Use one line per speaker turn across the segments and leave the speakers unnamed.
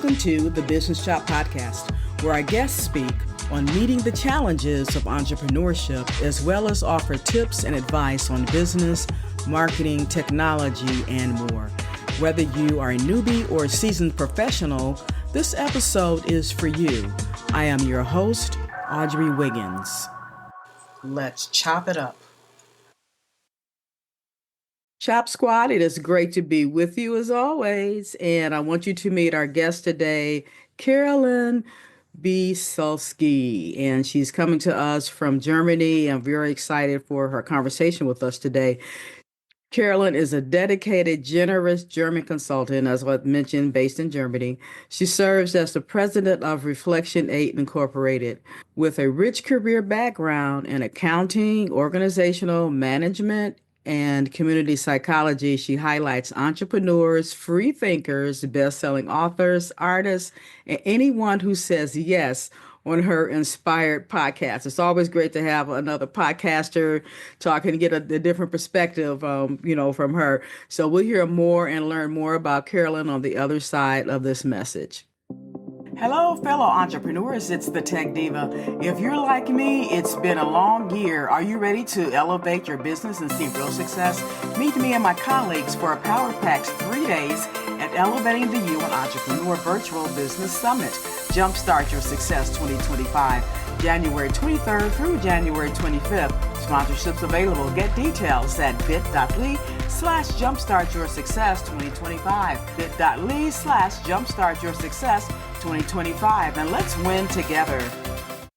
Welcome to the Business Shop Podcast, where our guests speak on meeting the challenges of entrepreneurship, as well as offer tips and advice on business, marketing, technology, and more. Whether you are a newbie or a seasoned professional, this episode is for you. I am your host, Audrey Wiggins. Let's chop it up. Chop Squad, it is great to be with you as always. And I want you to meet our guest today, Caroline Biesalski. And she's coming to us from Germany. I'm very excited for her conversation with us today. Caroline is a dedicated, generous German consultant, as I mentioned, based in Germany. She serves as the president of Reflection8 Inc. With a rich career background in accounting, organizational management, and community psychology. She highlights entrepreneurs, free thinkers, best-selling authors, artists, and anyone who says yes on her inspired podcast. It's always great to have another podcaster talking to get a different perspective, from her. So we'll hear more and learn more about Caroline on the other side of this message. Hello, fellow entrepreneurs. It's the Tech Diva. If you're like me, it's been a long year. Are you ready to elevate your business and see real success? Meet me and my colleagues for a Power Pack's 3 days at Elevating the You and Entrepreneur Virtual Business Summit. Jumpstart Your Success 2025, January 23rd through January 25th. Sponsorships available. Get details at bit.ly/jumpstartyoursuccess2025. bit.ly/jumpstartyoursuccess2025. And let's win together.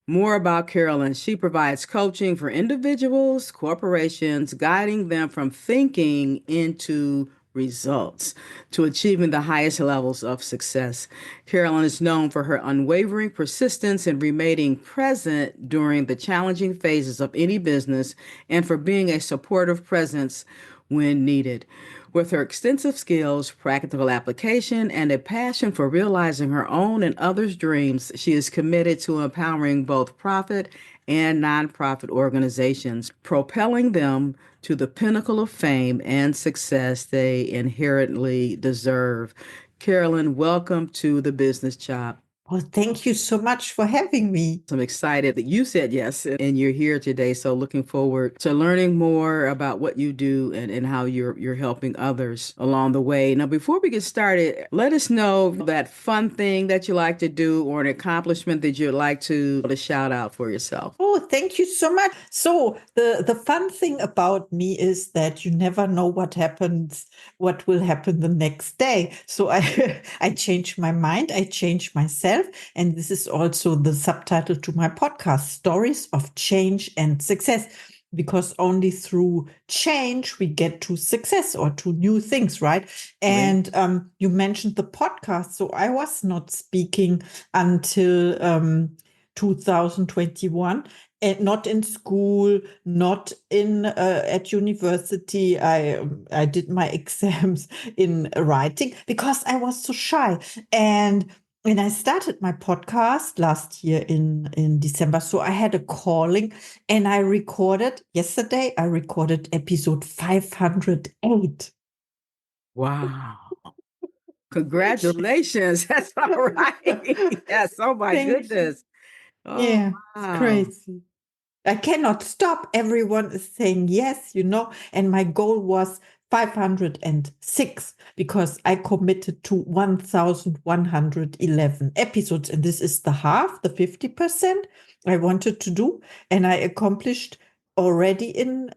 More about Caroline. She provides coaching for individuals, corporations, guiding them from thinking into results to achieving the highest levels of success. Caroline is known for her unwavering persistence in remaining present during the challenging phases of any business and for being a supportive presence when needed. With her extensive skills, practical application, and a passion for realizing her own and others' dreams, she is committed to empowering both profit and nonprofit organizations, propelling them to the pinnacle of fame and success they inherently deserve. Caroline, welcome to the Business Shop.
Well, thank you so much for having me.
I'm excited that you said yes and you're here today. So looking forward to learning more about what you do and how you're helping others along the way. Now, before we get started, let us know that fun thing that you like to do or an accomplishment that you'd like to shout out for yourself.
Oh, thank you so much. So the fun thing about me is that you never know what will happen the next day. So I changed my mind. I changed myself. And this is also the subtitle to my podcast, Stories of Change and Success, because only through change we get to success or to new things, right? And you mentioned the podcast. So I was not speaking until 2021. And not in school, not in at university. I did my exams in writing because I was so shy. And I started my podcast last year in December. So I had a calling and yesterday I recorded episode 508.
Wow. Congratulations. That's all right. Yes. Oh my goodness. Oh,
yeah,
wow.
It's crazy. I cannot stop. Everyone is saying yes, and my goal was 506 because I committed to 1,111 episodes. And this is the 50% I wanted to do. And I accomplished already in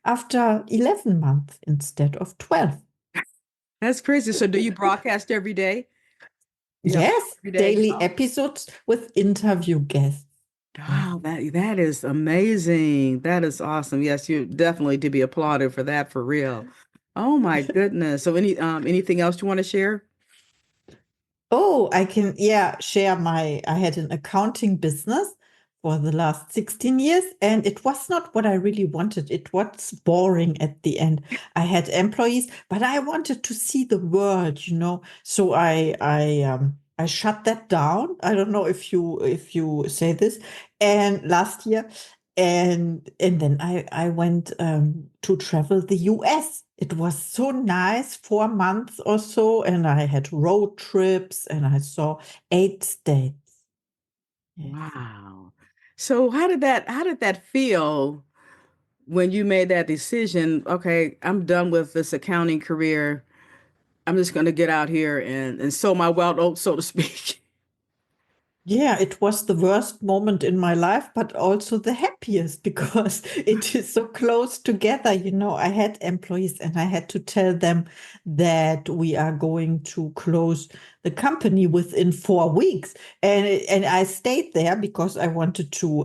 after 11 months instead of 12.
That's crazy. So do you broadcast every day?
Yes, daily episodes with interview guests.
Wow, that is amazing. That is awesome. Yes, you definitely to be applauded for that, for real. Oh my goodness. So anything else you want to share?
Oh, I can, share I had an accounting business for the last 16 years, and it was not what I really wanted. It was boring at the end. I had employees, but I wanted to see the world, So I shut that down. I don't know if you say this. And last year, and then I went to travel the US It was so nice, 4 months or so, and I had road trips and I saw 8 states. Yes.
Wow. So how did that feel when you made that decision? Okay, I'm done with this accounting career. I'm just going to get out here and sow my wild oats, so to speak.
Yeah, it was the worst moment in my life, but also the happiest because it is so close together. I had employees and I had to tell them that we are going to close the company within 4 weeks. And I stayed there because I wanted to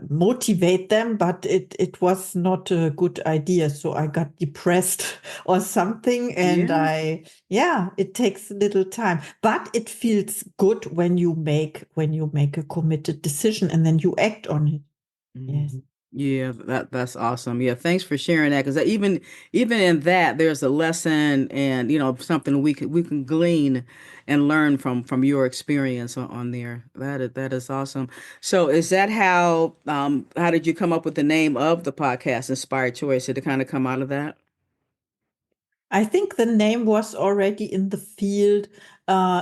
motivate them, but it was not a good idea. So I got depressed or something, and
Yeah.
yeah, it takes a little time, but it feels good when you make a committed decision and then you act on it. Yes.
Mhm. Yeah, that's awesome. Yeah, thanks for sharing that because even in that there's a lesson and something we can glean and learn from your experience on there. That is awesome. So is that how did you come up with the name of the podcast, Inspired Choice? Did it kind of come out of that?
I think the name was already in the field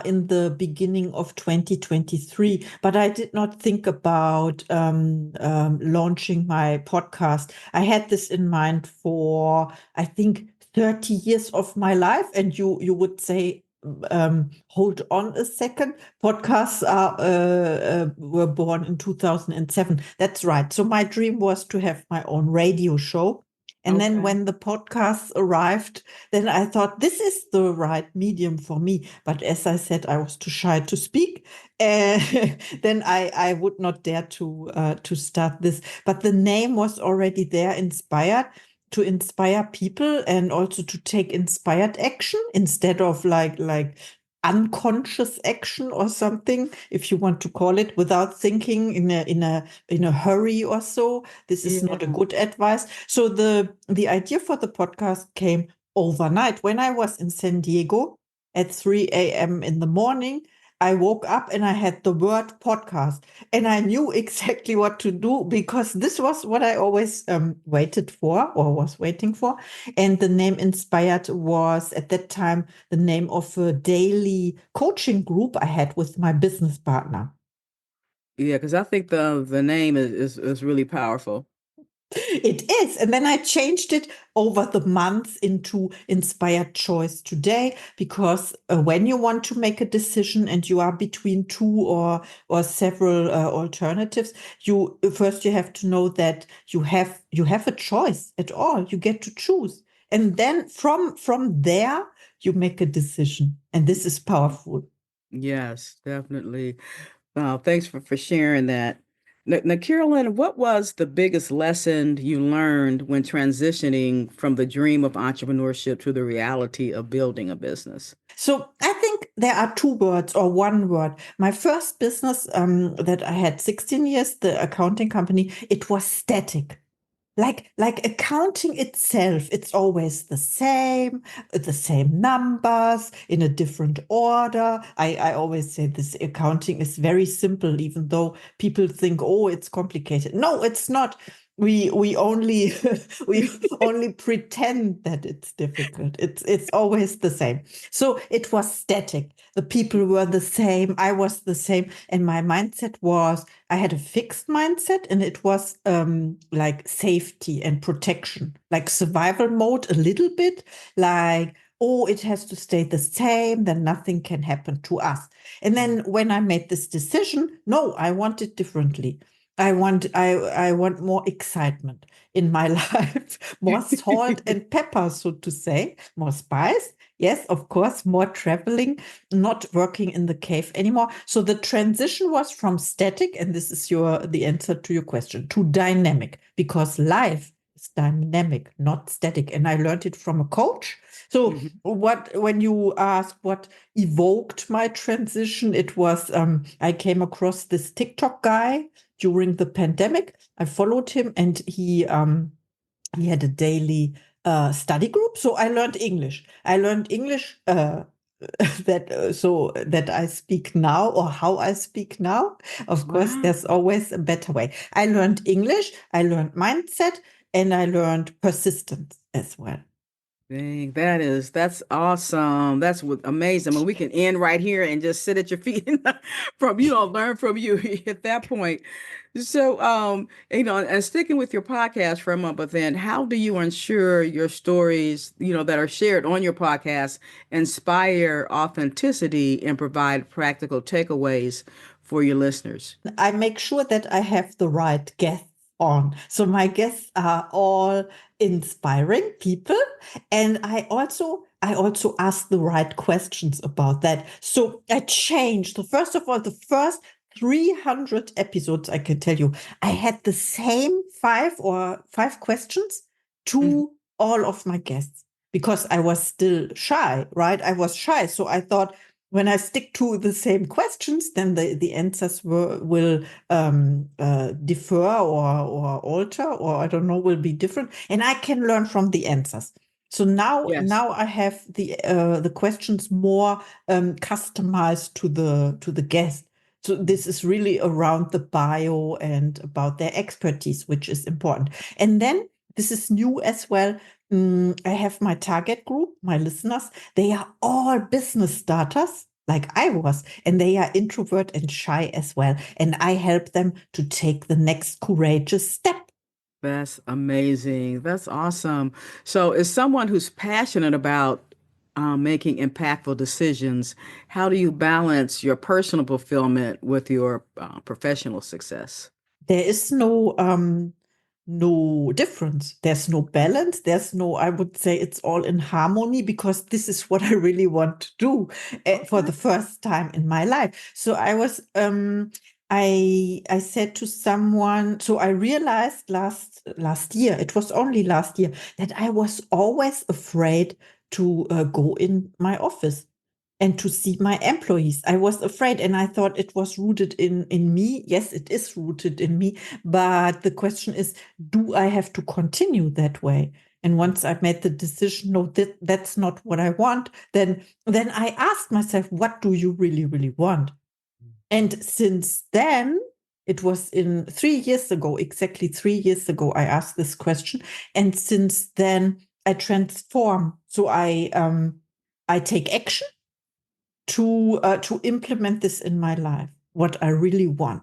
in the beginning of 2023, but I did not think about launching my podcast. I had this in mind for, I think, 30 years of my life, and you would say, hold on a second. Podcasts were born in 2007. That's right. So my dream was to have my own radio show. And then
Okay.
when the podcasts arrived, then I thought this is the right medium for me. But as I said, I was too shy to speak. Uh, then I would not dare to start this. But the name was already there, inspired to inspire people and also to take inspired action instead of like unconscious action or something, if you want to call it, without thinking in a hurry or so. This is not a
Yeah.
good advice. So the idea for the podcast came overnight. When I was in San Diego at 3 a.m. in the morning, I woke up and I had the word podcast, and I knew exactly what to do because this was what I always waited for or was waiting for. And the name Inspired was at that time the name of a daily coaching group I had with my business partner.
Yeah, because I think the name is really powerful.
It is. And then I changed it over the months into Inspired Choice Today because when you want to make a decision and you are between two or several alternatives, you have to know that you have a choice at all. You get to choose. And then from there you make a decision. And this is powerful.
Yes, definitely. Thanks for sharing that. Now, Carolyn, what was the biggest lesson you learned when transitioning from the dream of entrepreneurship to the reality of building a business?
So I think there are two words or one word. My first business that I had 16 years, the accounting company, it was static. Like accounting itself, it's always the same numbers in a different order. I always say this accounting is very simple, even though people think, oh, it's complicated. No, it's not. We only we only pretend that it's difficult. It's always the same. So it was static. The people were the same. I was the same, and my mindset was I had a fixed mindset, and it was like safety and protection, like survival mode a little bit, like, oh, it has to stay the same, then nothing can happen to us. And then when I made this decision, no, I want it differently. I want more excitement in my life, more salt and pepper, so to say, more spice. Yes, of course, more traveling, not working in the cave anymore. So the transition was from static, and this is the answer to your question, to dynamic, because life is dynamic, not static. And I learned it from a coach. So
Mhm.
when you ask what evoked my transition, it was I came across this TikTok guy during the pandemic. I followed him, and he had a daily study group. So I learned English. I learned English that so that I speak now, or how I speak now. Of course,
Wow.
there's always a better way. I learned English. I learned mindset. and I learned persistence as well.
Dang, that's awesome. That's amazing. I mean, we can end right here and just sit at your feet and learn from you at that point. So, and sticking with your podcast for a moment, but then how do you ensure your stories, that are shared on your podcast inspire authenticity and provide practical takeaways for your listeners?
I make sure that I have the right guests on. So my guests are all inspiring people. And I also ask the right questions about that. So I changed. So first of all, the first 300 episodes, I can tell you, I had the same five questions
Mhm.
to all of my guests because I was still shy, right? I was shy. So I thought, when I stick to the same questions, then the answers will differ or alter, or I don't know, will be different, and I can learn from the answers. So
Yes.
now I have the questions more customized to the guest. So this is really around the bio and about their expertise, which is important. And then this is new as well. I have my target group, my listeners. They are all business starters like I was, and they are introvert and shy as well. And I help them to take the next courageous step.
That's amazing. That's awesome. So, as someone who's passionate about making impactful decisions, how do you balance your personal fulfillment with your professional success?
There is no difference. There's no balance. There's no, I would say it's all in harmony because this is what I really want to do for
Okay.
the first time in my life. So I said to someone, so I realized last year, it was only last year, that I was always afraid to go in my office and to see my employees. I was afraid, and I thought it was rooted in me. Yes, it is rooted in me, but the question is, do I have to continue that way? And once I made the decision, no, that's not what I want, then I asked myself, what do you really, really want? And since then, it was in 3 years ago, exactly 3 years ago, I asked this question. And since then, I transform. So I take action to implement this in my life, what I really want.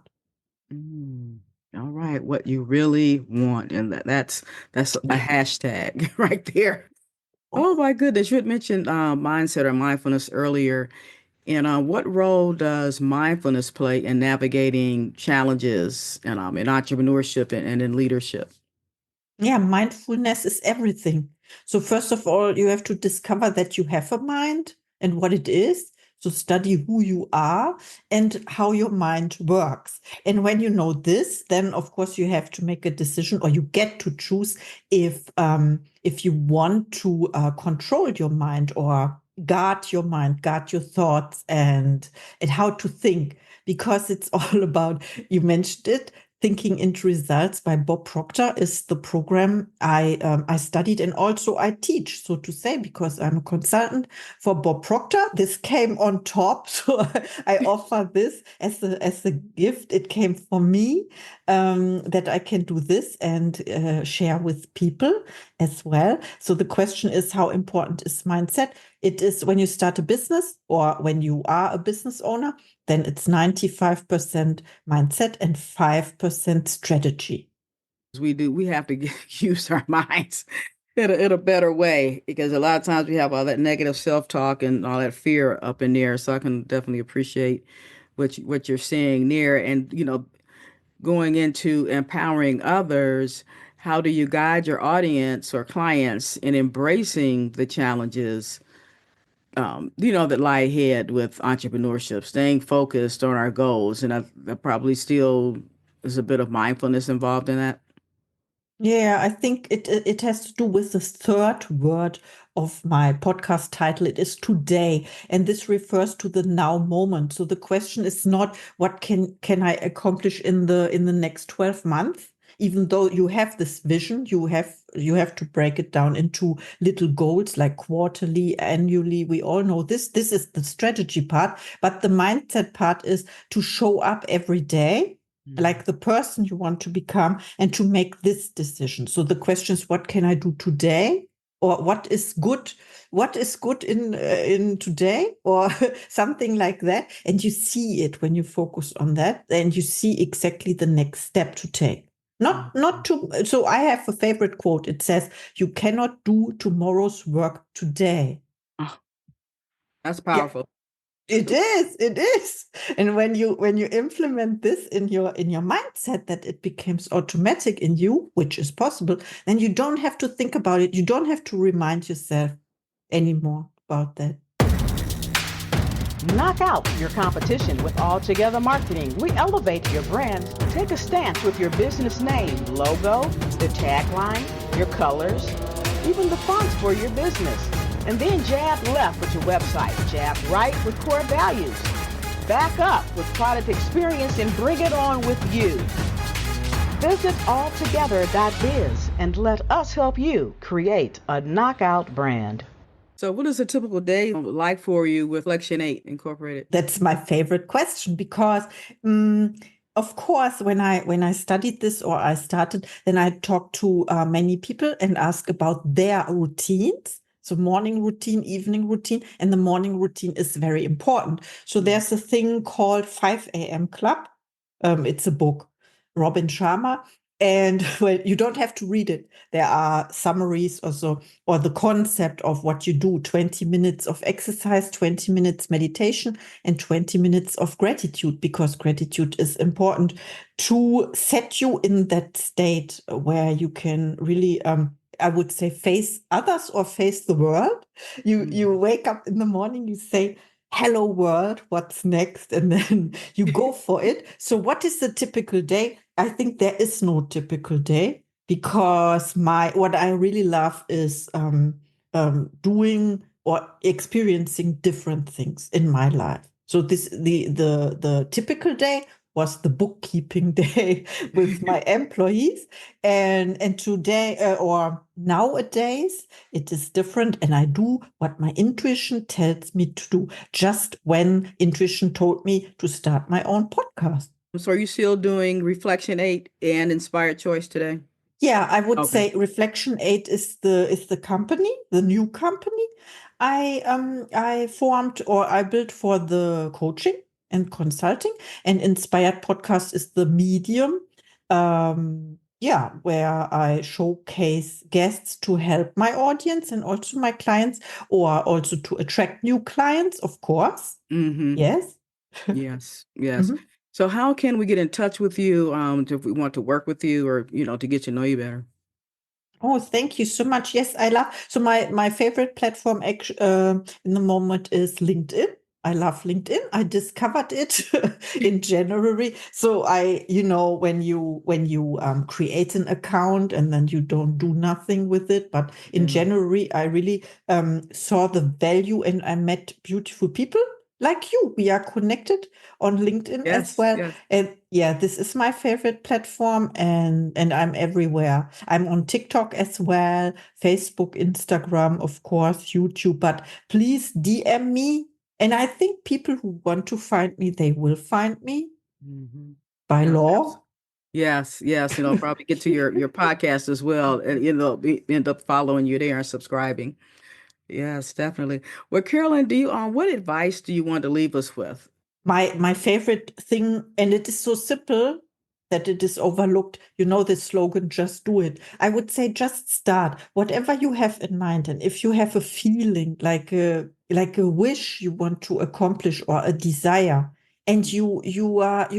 Mm. All right, what you really want, and that's a
Yeah.
hashtag right there. Oh my goodness, you had mentioned mindset or mindfulness earlier. And what role does mindfulness play in navigating challenges and in entrepreneurship and in leadership?
Yeah, mindfulness is everything. So first of all, you have to discover that you have a mind and what it is. So study who you are and how your mind works. And when you know this, then of course you have to make a decision, or you get to choose if you want to control your mind or guard your thoughts and how to think, because it's all about, you mentioned it, Thinking into Results by Bob Proctor is the program I studied and also I teach, so to say, because I'm a consultant for Bob Proctor. This came on top, so I offer this as a gift. It came for me, that I can do this and share with people as well. So the question is, how important is mindset? It is when you start a business or when you are a business owner, then it's 95% mindset and 5% strategy.
We have to use our minds in a better way, because a lot of times we have all that negative self-talk and all that fear up in there. So I can definitely appreciate what you're saying there. And going into empowering others, how do you guide your audience or clients in embracing the challenges that lie ahead with entrepreneurship, staying focused on our goals? And that probably still is a bit of mindfulness involved in that.
Yeah, I think it has to do with the third word of my podcast title. It is today, and this refers to the now moment. So the question is not what can I accomplish in the next 12 months. Even though you have this vision, you have to break it down into little goals like quarterly, annually. We all know this. This is the strategy part, but the mindset part is to show up every day like the person you want to become, and to make this decision. So the question is, what can I do today? Or what is good? What is good in today, or something like that? And you see it when you focus on that, and you see exactly the next step to take. Not to. So I have a favorite quote. It says, "You cannot do tomorrow's work today."
Oh, that's
Yeah,
powerful.
it is. And when you implement this in your mindset, that it becomes automatic in you, which is possible, then you don't have to think about it. You don't have to remind yourself anymore about that.
Knock out your competition with Altogether Marketing. We elevate your brand. Take a stance with your business name, logo, the tagline, your colors, even the fonts for your business. And then jab left with your website, jab right with core values. Back up with product experience and bring it on with you. Visit altogether.biz and let us help you create a knockout brand.
So, what is a typical day like for you with Reflection8 Incorporated?
That's my favorite question, because of course, when I studied this, or I started, then I talked to many people and asked about their routines. So morning routine, evening routine, and the morning routine is very important. So there's a thing called 5 a.m. Club. It's a book, Robin Sharma. And well, you don't have to read it. There are summaries also, or the concept of what you do: 20 minutes of exercise, 20 minutes meditation, and 20 minutes of gratitude, because gratitude is important to set you in that state where you can really, I would say, face others or face the world. You wake up in the morning, you say, "Hello world, what's next?" And then you go for it. So what is the typical day? I think there is no typical day, because what I really love is doing or experiencing different things in my life. So the typical day was the bookkeeping day with my employees, and today, or nowadays, it is different, and I do what my intuition tells me to do. Just when intuition told me to start my own podcast.
So, are you still doing Reflection8 and Inspired Choice today?
Yeah, I would
Okay.
say Reflection8 is the company, the new company I formed, or I built for the coaching and consulting, and Inspired Podcast is the medium, where I showcase guests to help my audience and also my clients, or also to attract new clients, of course.
Mm-hmm.
Yes.
Yes. Yes.
Mhm.
So, how can we get in touch with you if we want to work with you, or to get to know you better?
Oh, thank you so much. Yes, I love. So my favorite platform in the moment is LinkedIn. I love LinkedIn. I discovered it in January. So when you create an account and then you don't do nothing with it, but in January I really saw the value, and I met beautiful people like you. We are connected on LinkedIn as
Yes.
well.
Yes.
And yeah, this is my favorite platform, and I'm everywhere. I'm on TikTok as well, Facebook, Instagram, of course, YouTube. But please DM me. And I think people who want to find me, they will find me
Mm-hmm.
by
Yeah.
law.
Yes, yes, probably get to your podcast as well, and end up following you there and subscribing. Yes, definitely. Well, Carolyn, do you what advice do you want to leave us with?
My favorite thing, and it is so simple that it is overlooked. You know the slogan, "Just do it." I would say just start. Whatever you have in mind, and if you have a feeling like a wish you want to accomplish, or a desire, and you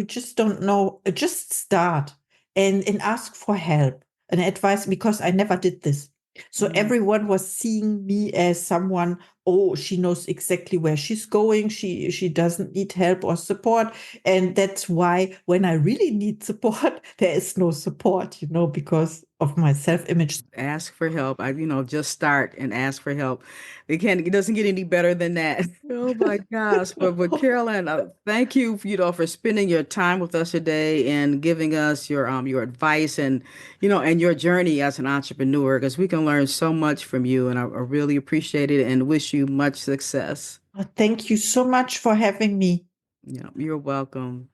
just don't know, just start, and ask for help and advice, because I never did this. So
Mm.
everyone was seeing me as someone, oh, she knows exactly where she's going. She doesn't need help or support. And that's why when I really need support, there is no support, because of my self-image.
Ask for help. Just start and ask for help. It doesn't get any better than that. Oh my gosh. But Carolyn, thank you, for spending your time with us today and giving us your advice and your journey as an entrepreneur, because we can learn so much from you, and I really appreciate it and wish you much success.
Thank you so much for having me.
Yeah, you're welcome.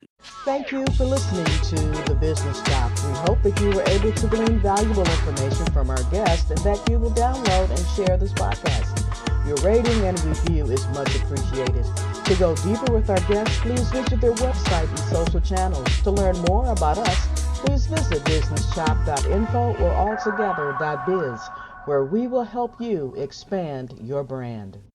Thank you for listening to The Business Shop. We hope that you were able to glean valuable information from our guests and that you will download and share this podcast. Your rating and review is much appreciated. To go deeper with our guests, please visit their website and social channels. To learn more about us, please visit businessshop.info or altogether.biz, where we will help you expand your brand.